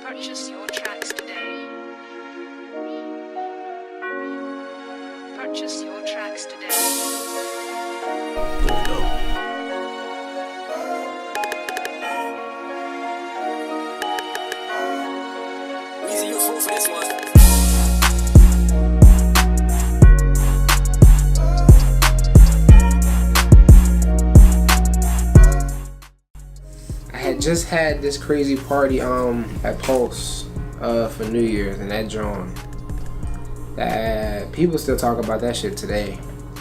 Purchase your tracks today. Purchase your tracks today. Weezy, you a fool for this one. I had just had this crazy party at Pulse for New Year's, and that drawing. That people still talk about that shit today.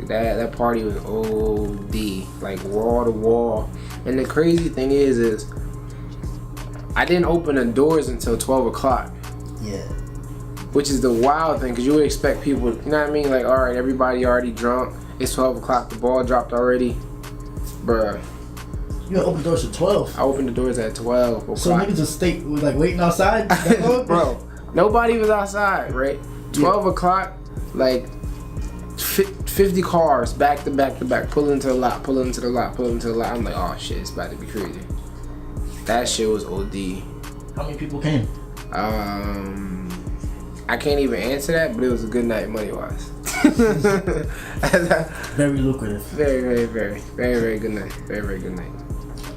That party was OD, like wall to wall. And the crazy thing is I didn't open the doors until 12 o'clock. Yeah. Which is the wild thing, because you would expect people, you know what I mean? Like, all right, everybody already drunk. It's 12 o'clock, the ball dropped already. Bruh. You gonna open the doors at 12? I opened the doors at 12 o'clock. So niggas just stay like waiting outside? Bro, nobody was outside, right? 12 o'clock, like 50 cars back to back to back, pulling into the lot, pulling into the lot, pulling into the lot. I'm like, oh shit, it's about to be crazy. That shit was OD. How many people came? I can't even answer that, but it was a good night money wise. Very lucrative. Very good night. Very good night.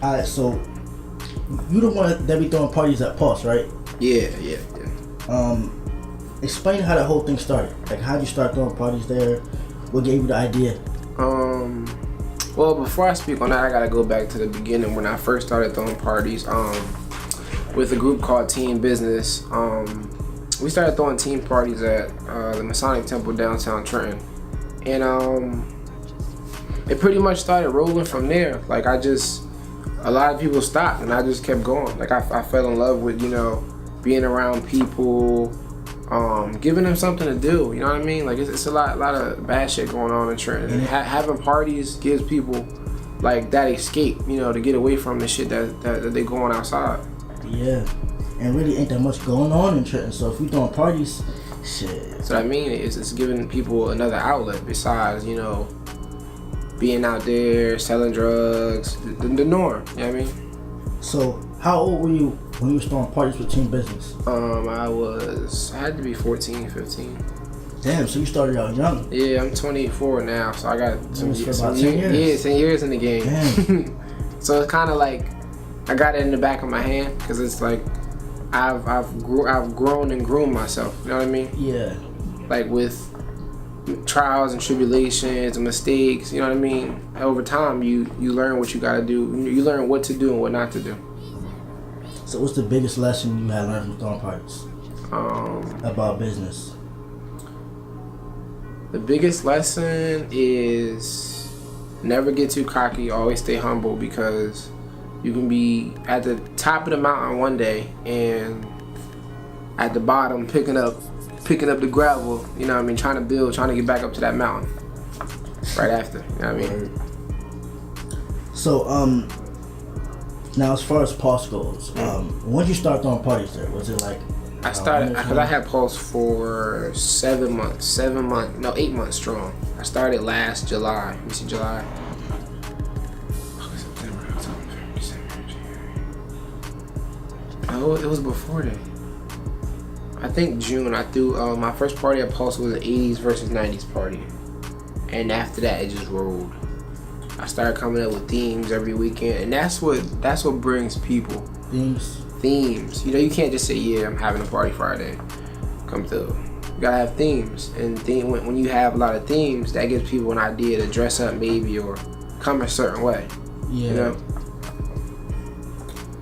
Alright, so you the one that be throwing parties at Pulse, right? Yeah. Explain how the whole thing started. Like, how'd you start throwing parties there? What gave you the idea? Well, before I speak on that, I gotta go back to the beginning when I first started throwing parties. With a group called Team Business. We started throwing team parties at the Masonic Temple downtown Trenton, and it pretty much started rolling from there. Like, a lot of people stopped, and I just kept going. Like, I fell in love with, being around people, giving them something to do. You know what I mean? Like, it's a lot of bad shit going on in Trenton. And having parties gives people like that escape, to get away from the shit that they go on outside. Yeah, and really ain't that much going on in Trenton. So if we throwing parties, shit. So I mean, it's giving people another outlet besides, being out there selling drugs, the norm. You know what I mean? So how old were you when you were throwing parties with Team Business? I had to be 14, 15. Damn, so you started out young. Yeah, I'm 24 now, so I got some years. Yeah, 10 years in the game. Damn. So it's kind of like I got it in the back of my hand, because it's like I've grown and groomed myself. You know what I mean? Yeah. Like with trials and tribulations and mistakes. You know what I mean? Over time, you learn what you got to do. You learn what to do and what not to do. So what's the biggest lesson you had learned from throwing parties? About business. The biggest lesson is never get too cocky. Always stay humble, because you can be at the top of the mountain one day and at the bottom picking up the gravel, trying to get back up to that mountain right after, you know what I mean? So, now as far as Pulse goes, when did you start throwing parties there? Was it like... I started, because I had Pulse for 8 months strong. I started last July. Let me see, July. Oh, it was before that. I think June. I threw my first party at Pulse was an 80s versus 90s party, and after that it just rolled. I started coming up with themes every weekend, and that's what brings people. Themes. You can't just say, yeah, I'm having a party Friday, come through. You gotta have themes, and when you have a lot of themes, that gives people an idea to dress up maybe or come a certain way. Yeah.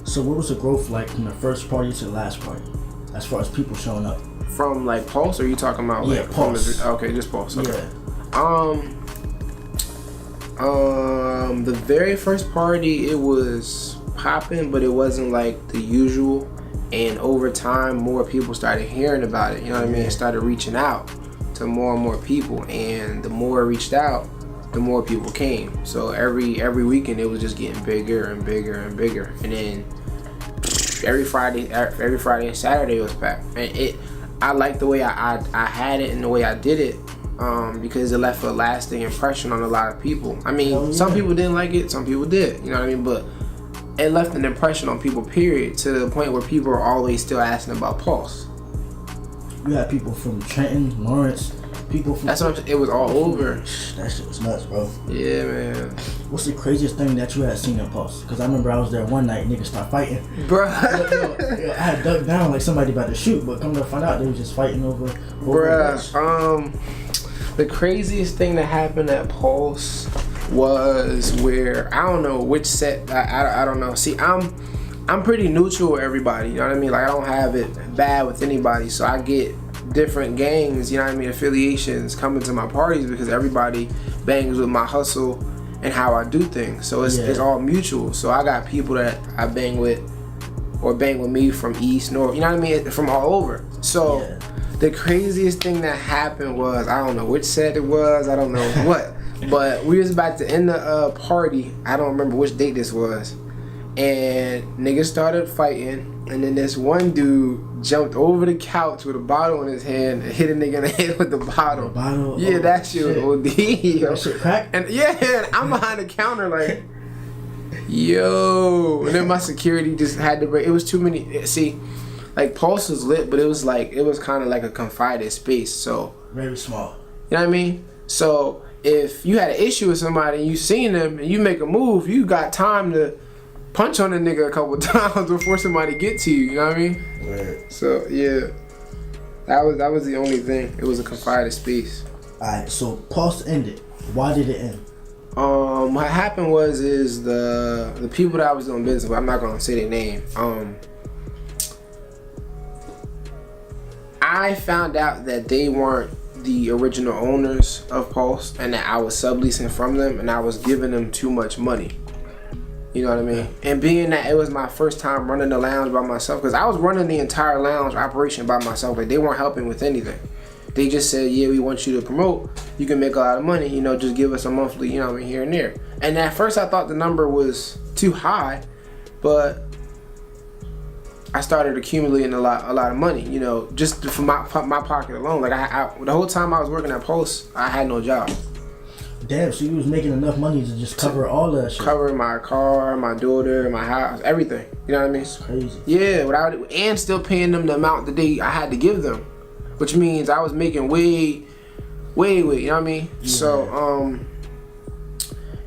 So what was the growth like from the first party to the last party, as far as people showing up? From like Pulse, or are you talking about like Pulse? Okay, just Pulse. Okay. Yeah. The very first party, it was popping, but it wasn't like the usual. And over time, more people started hearing about it. You know what I mean? It started reaching out to more and more people, and the more it reached out, the more people came. So every weekend, it was just getting bigger and bigger and bigger. And then every Friday and Saturday was packed. And I like the way I had it and the way I did it, because it left a lasting impression on a lot of people. I mean, some people didn't like it, some people did. You know what I mean? But it left an impression on people, period, to the point where people are always still asking about Pulse. You had people from Trenton, Lawrence, people from... That's what it was all over. That shit was nuts, bro. Yeah, man. What's the craziest thing that you had seen in Pulse? Because I remember I was there one night, niggas started fighting. Bruh. I had ducked down like somebody about to shoot, but come to find out they was just fighting over Bruh, the craziest thing that happened at Pulse was where, I don't know which set, I don't know. See, I'm pretty neutral with everybody, you know what I mean? Like, I don't have it bad with anybody, so I get different gangs, you know what I mean, affiliations coming to my parties because everybody bangs with my hustle and how I do things. So it's all mutual. So I got people that I bang with or bang with me from East, North, you know what I mean, from all over. So the craziest thing that happened was, I don't know which set it was, I don't know what, but we was about to end the party. I don't remember which date this was. And niggas started fighting, and then this one dude jumped over the couch with a bottle in his hand and hit a nigga in the head with the bottle. Yeah, that shit was OD. That shit cracked? And yeah, I'm behind the counter like, yo. And then my security just had to break. It was too many. See, like Pulse was lit, but it was kind of like a confided space. So very small. You know what I mean? So if you had an issue with somebody and you seen them and you make a move, you got time to punch on a nigga a couple times before somebody get to you. You know what I mean? Right. So yeah, that was the only thing. It was a confided space. Alright, so Pulse ended. Why did it end? What happened was the people that I was doing business with, I'm not gonna say their name. I found out that they weren't the original owners of Pulse and that I was subleasing from them and I was giving them too much money. You know what I mean? And being that it was my first time running the lounge by myself, because I was running the entire lounge operation by myself, like they weren't helping with anything. They just said, yeah, we want you to promote, you can make a lot of money, you know, just give us a monthly, you know what I mean, here and there. And at first I thought the number was too high, but I started accumulating a lot of money, you know, just from my pocket alone. Like I the whole time I was working at Pulse, I had no job. Damn, so you was making enough money to just cover all that shit. Cover my car, my daughter, my house, everything. You know what I mean? It's crazy. Yeah, and still paying them the amount that I had to give them, which means I was making way, you know what I mean? Yeah. So,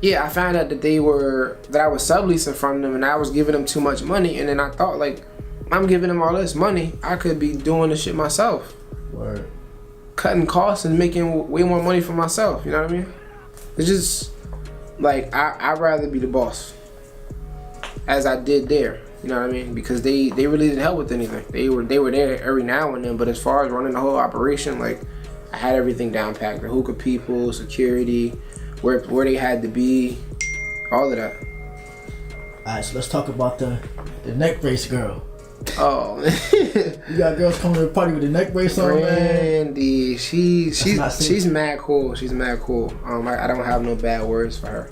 yeah, I found out that I was subleasing from them and I was giving them too much money, and then I thought, like, I'm giving them all this money, I could be doing this shit myself. Word. Cutting costs and making way more money for myself, you know what I mean? It's just, like, I'd rather be the boss, as I did there, you know what I mean? Because they really didn't help with anything. They were there every now and then, but as far as running the whole operation, like, I had everything down packed. The hookah people, security, where they had to be, all of that. Alright, so let's talk about the neck brace girl. Oh, you got girls coming to the party with the neck brace on, man. Randy, she's mad cool. She's mad cool. I don't have no bad words for her.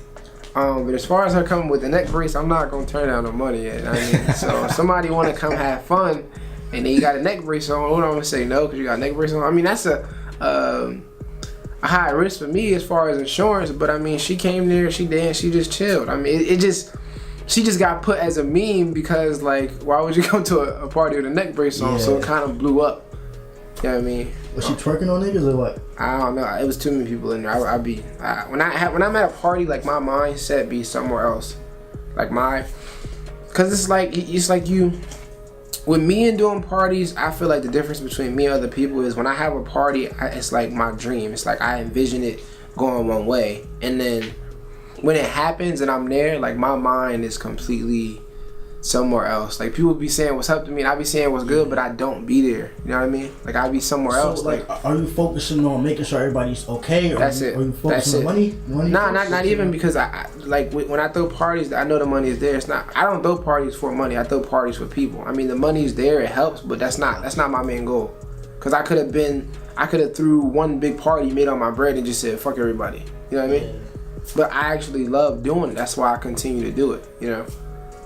But as far as her coming with the neck brace, I'm not gonna turn down no money yet. I mean, so if somebody want to come have fun, and then you got a neck brace on, I'm gonna say no because you got a neck brace on. I mean, that's a high risk for me as far as insurance. But I mean, she came there, she danced, she just chilled. I mean, she just got put as a meme because, like, why would you come to a party with a neck brace on? Yeah. So it kind of blew up. You know what I mean? Was she twerking on niggas or what? I don't know. It was too many people in there. When I'm at a party, like, my mindset be somewhere else. Like cause it's like you. With me and doing parties, I feel like the difference between me and other people is when I have a party, it's like my dream. It's like I envision it going one way, and then when it happens and I'm there, like, my mind is completely somewhere else. Like, people be saying what's up to me and I be saying what's good, but I don't be there. You know what I mean? Like, I be somewhere else. Like, are you focusing on making sure everybody's okay? Or that's it. Are you focusing on money? Nah, not even, because I like when I throw parties, I know the money is there. It's not. I don't throw parties for money. I throw parties for people. I mean, the money's there, it helps, but that's not my main goal. Cause I could have threw one big party, made all my bread, and just said fuck everybody. You know what I mean? But I actually love doing it. That's why I continue to do it, you know?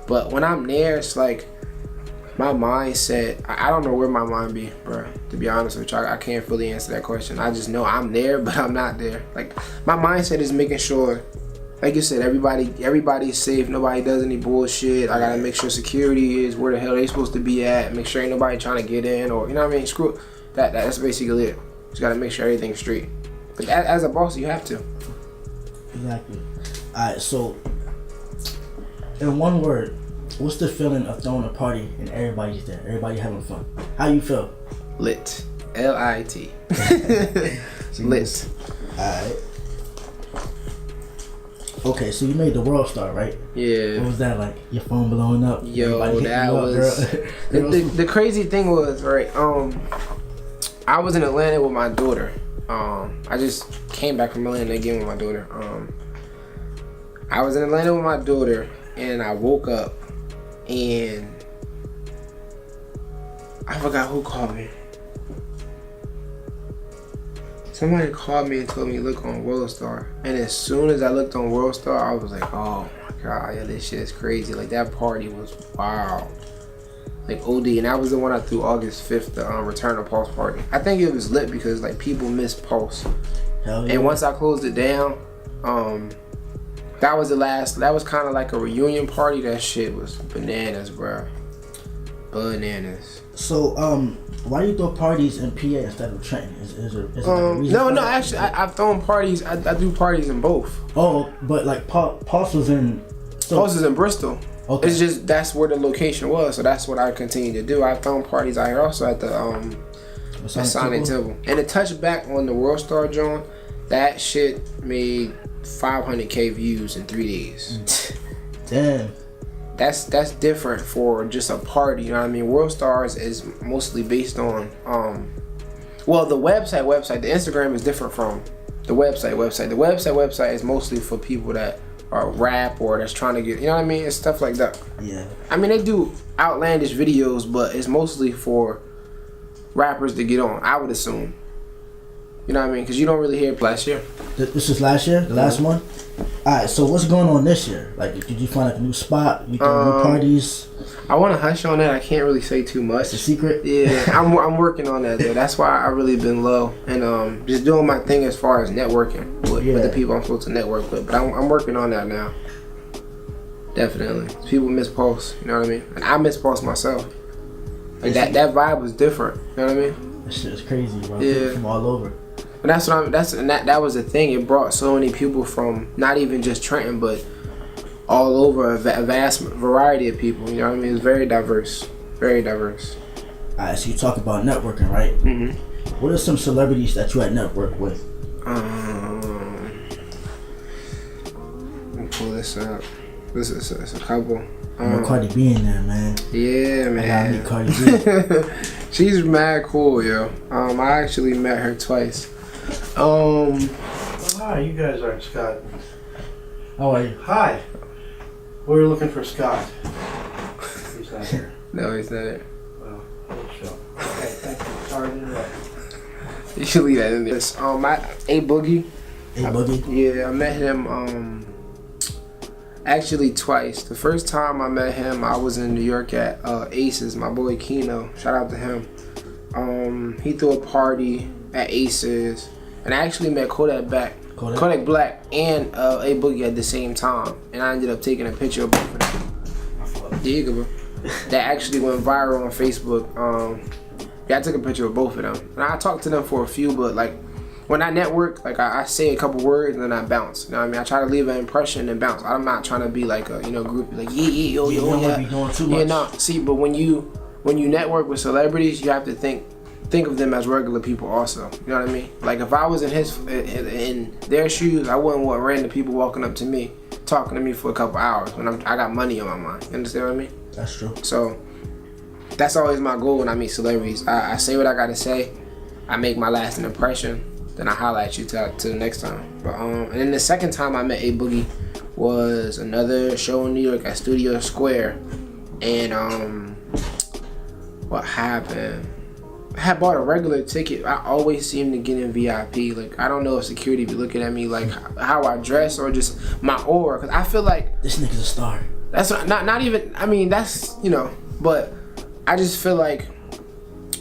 But when I'm there, it's like my mindset, I don't know where my mind be, bro. To be honest with you, I can't fully answer that question. I just know I'm there, but I'm not there. Like, my mindset is making sure like you said, everybody's safe. Nobody does any bullshit. I gotta make sure security is where the hell they supposed to be at. Make sure ain't nobody trying to get in, or you know what I mean. Screw it. That's basically it. Just gotta make sure everything's straight. But as a boss, you have to. Exactly. Alright, so in one word, what's the feeling of throwing a party and everybody's there? Everybody having fun. How you feel? Lit. L-I-T. Lit. Alright. Okay, so you made the World Star, right? Yeah. What was that like? Your phone blowing up? Yo, that was... the crazy thing was, right, I was in Atlanta with my daughter. I just came back from Atlanta again with my daughter. I was in Atlanta with my daughter, and I woke up, and I forgot who called me. Somebody called me and told me to look on World Star, and as soon as I looked on World Star, I was like, oh my god, yeah, this shit is crazy. Like, that party was wild. Like, OD, and that was the one I threw August 5th, the Return of Pulse party. I think it was lit because, like, people miss Pulse. Hell yeah. And once I closed it down, that was the last, that was kind of like a reunion party. That shit was bananas, bro. Bananas. So, why do you throw parties in PA instead of Trenton? Is there like a reason? No, actually, I've thrown parties. I do parties in both. Oh, but like Pulse was in. Pulse is in Bristol. Okay. It's just that's where the location was, so that's what I continue to do. I've thrown parties out here also at the Sonic Temple. And to touch back on the World Star John, that shit made 500K views in 3 days. Damn. That's different for just a party, you know what I mean? World Stars is mostly based on well, the website, the Instagram is different from the website. The website is mostly for people that are rap or that's trying to get, you know what I mean? It's stuff like that. Yeah. I mean, they do outlandish videos, but it's mostly for rappers to get on, I would assume. You know what I mean? Because you don't really hear it last year. This was last year? The last one? Alright, so what's going on this year? Like, did you find like a new spot? You doing new parties? I want to hush on that. I can't really say too much. It's a secret? Yeah, I'm working on that, though. That's why I really been low. And just doing my thing as far as networking with the people I'm supposed to network with. But I'm working on that now. Definitely. People miss Pulse, you know what I mean? And I miss Pulse myself. Like, that vibe was different, you know what I mean? That shit is crazy, bro. Yeah. People from all over. But that was the thing. It brought so many people from not even just Trenton, but all over, a vast variety of people. You know what I mean? It's very diverse. Very diverse. Alright, so you talk about networking, right? Mm-hmm. What are some celebrities that you had networked with? Let me pull this up. This is a couple. Cardi B in there, man. Yeah, man. I gotta meet Cardi B. She's mad cool, yo. I actually met her twice. Hi, you guys aren't Scott. How are you? Hi. We were looking for Scott. He's not here. No, he's not it. Well, we'll show. Okay, thank you. Sorry to interrupt. You should leave that in there. A Boogie. A Boogie? Yeah, I met him actually twice. The first time I met him, I was in New York at Aces. My boy Keno, shout out to him. He threw a party at Aces, and I actually met Kodak Black and A Boogie at the same time, and I ended up taking a picture of both of them. There you go, bro. That actually went viral on Facebook. I took a picture of both of them, and I talked to them for a few, but like when I network, like I say a couple words and then I bounce. You know what I mean? I try to leave an impression and bounce. I'm not trying to be like a groupie, like yo. You don't want to be doing too much. Yeah, no. See, but when you network with celebrities, you have to think of them as regular people also. You know what I mean? Like if I was in their shoes, I wouldn't want random people walking up to me, talking to me for a couple hours when I got money on my mind. You understand what I mean? That's true. So that's always my goal when I meet celebrities. I say what I gotta say. I make my lasting impression. Then I holler at you to the next time. But and then the second time I met A Boogie was another show in New York at Studio Square. And what happened? I had bought a regular ticket. I always seem to get in VIP. Like I don't know if security be looking at me like how I dress or just my aura. Cause I feel like this nigga's a star. That's not even. I mean that's but I just feel like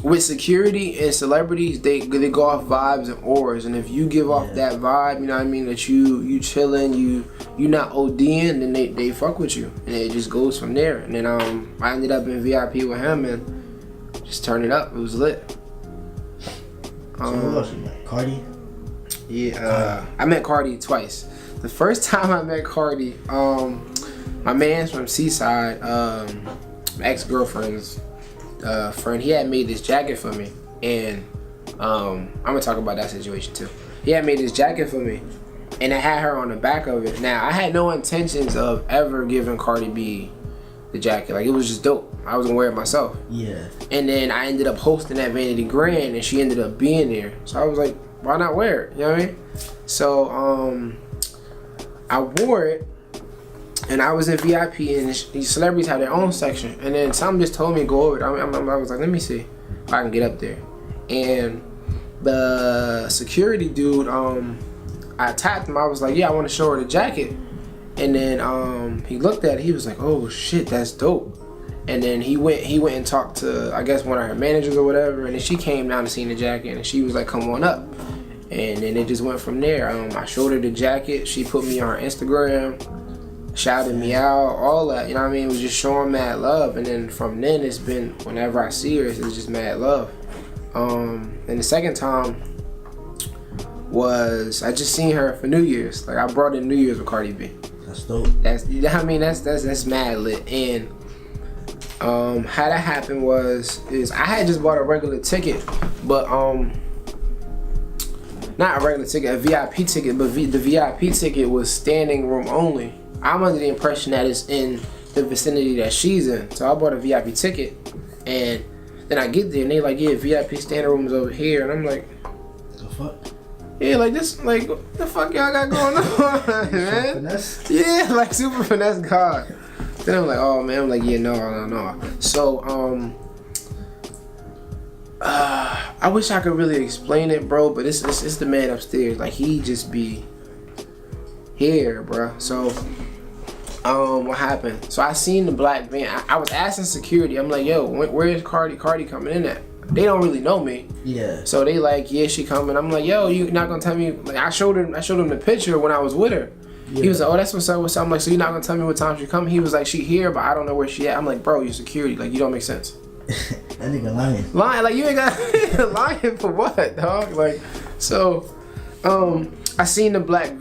with security and celebrities, they go off vibes and auras, and if you give off that vibe, you know what I mean, that you chilling, you not ODing, then they fuck with you, and it just goes from there. And then I ended up in VIP with him and just turned it up. It was lit. So who else you met? Cardi? Yeah, I met Cardi twice. The first time I met Cardi, my man's from Seaside, my ex-girlfriend's friend, he had made this jacket for me, and I'm gonna talk about that situation too. He had made this jacket for me, and I had her on the back of it. Now, I had no intentions of ever giving Cardi B the jacket. Like, it was just dope. I was gonna wear it myself. Yeah. And then I ended up hosting that Vanity Grand, and she ended up being there. So I was like, why not wear it? You know what I mean? So I wore it, and I was in VIP, and these celebrities have their own section. And then something just told me to go over it. I was like, let me see if I can get up there. And the security dude, I tapped him. I was like, yeah, I want to show her the jacket. And then he looked at it. He was like, oh shit, that's dope. And then he went and talked to, I guess, one of her managers or whatever. And then she came down to see the jacket, and she was like, come on up. And then it just went from there. I showed her the jacket. She put me on her Instagram, shouted me out, all that. You know what I mean? It was just showing mad love. And then from then, it's been, whenever I see her, it's just mad love. And the second time was, I just seen her for New Year's. Like, I brought in New Year's with Cardi B. That's dope. That's mad lit. And how that happened is I had just bought a regular ticket, but not a regular ticket, a VIP ticket, but the VIP ticket was standing room only. I'm under the impression that it's in the vicinity that she's in, so I bought a VIP ticket, and then I get there and they like, yeah, VIP standing room is over here, and I'm like, the fuck? Yeah, like this, like what the fuck y'all got going on, man? Finesse? Yeah, like super finesse God. Then I'm like, oh man, I'm like, yeah, no. So I wish I could really explain it, bro, but it's the man upstairs. Like, he just be here, bro. So what happened? So I seen the black van. I was asking security. I'm like, yo, where is Cardi coming in at? They don't really know me. Yeah. So they like, yeah, she coming. I'm like, yo, you not gonna tell me? Like, I showed him the picture when I was with her. Yeah. He was like, oh, that's what's up. I'm like, so you're not gonna tell me what time she coming? He was like, she here, but I don't know where she at. I'm like, bro, you security. Like, you don't make sense. That nigga lying. Lying, like, you ain't got lying for what, dog? Like, so, I seen the black,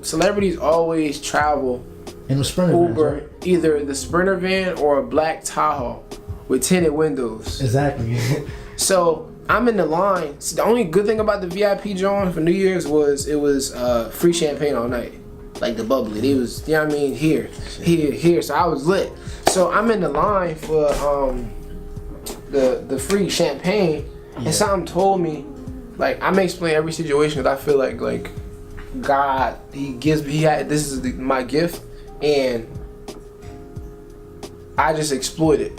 celebrities always travel in the Sprinter Uber, vans, right? either the Sprinter van or a black Tahoe with tinted windows. Exactly. So I'm in the line. So the only good thing about the VIP joint for New Year's was it was free champagne all night, like the bubbly. It was, you know what I mean, here. So I was lit. So I'm in the line for the free champagne, and something told me, like, I'm explaining every situation that I feel like God, this is my gift, and I just exploit it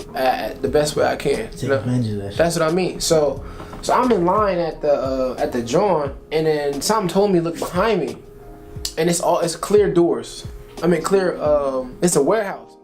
the best way I can. Take advantage of that shit. That's what I mean. So I'm in line at the John, and then something told me look behind me, and it's clear doors. I mean clear. It's a warehouse.